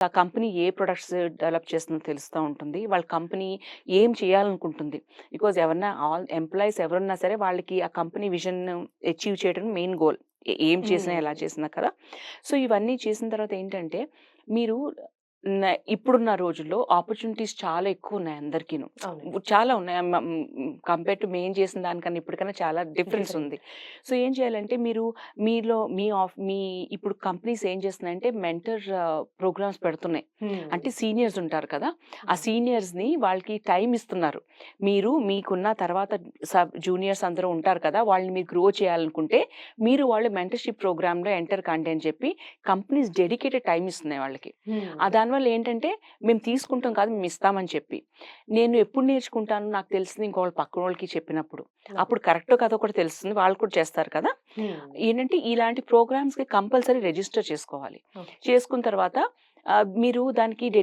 ఆ కంపెనీ ఏ products develop చేస్తుందో తెలుస్తూ ఉంటుంది. వాళ్ళ కంపెనీ ఏం చేయాలనుకుంటుంది. బికాజ్ ఎవరన్నా ఎంప్లాయీస్ ఎవరున్నా సరే వాళ్ళకి ఆ కంపెనీ విజన్ అచీవ్ చేయడం మెయిన్ గోల్. ఏం చేసినా, ఎలా చేసినా కదా! సో, ఇవన్నీ చేసిన తర్వాత ఏంటంటే మీరు ఇప్పుడున్న రోజుల్లో ఆపర్చునిటీస్ చాలా ఎక్కువున్నాయి అందరికీను. అవునండి. చాలా ఉన్నాయి. కంపేర్ టు మేం చేసిన దానికన్నా ఇప్పటికన్నా చాలా డిఫరెన్స్ డిఫరెంట్. ఉంది. సో, ఏం చేయాలంటే మీరు మీలో మీ ఇప్పుడు కంపెనీస్ ఏం చేస్తున్నాయంటే మెంటర్ ప్రోగ్రామ్స్ పెడుతున్నాయి. హ్మ్. అంటే సీనియర్స్ ఉంటారు కదా! ఆ అవును. సీనియర్స్‌ని వాళ్ళకి టైమ్ ఇస్తున్నారు. మీరు మీకున్న తర్వాత జూనియర్స్ అందరూ ఉంటారు కదా! వాళ్ళని మీరు గ్రో చేయాలనుకుంటే వాళ్ళు మెంటర్‌షిప్ ప్రోగ్రామ్‌లో ఎంటర్ కండి అని చెప్పి కంపెనీస్ డెడికేటెడ్ టైమ్ ఇస్తున్నాయి వాళ్ళకి. హ్మ్. దానివల్ల ఏంటంటే మేము తీసుకుంటాం కాదు, మేము ఇస్తామని చెప్పి. నేను ఎప్పుడు నేర్చుకుంటాను నాకు తెలిసింది ఇంకోళ్ళ పక్కనోళ్ళకి చెప్పినప్పుడు. ఓకే. అప్పుడు కరెక్టో కాదో కూడా తెలుస్తుంది. వాళ్ళు కూడా చేస్తారు కదా! హ్మ్. ఏంటంటే ఇలాంటి ప్రోగ్రామ్స్‌కి కంపల్సరీ రిజిస్టర్ చేసుకోవాలి. ఓకే. చేసుకున్న తర్వాత మీరు దానికి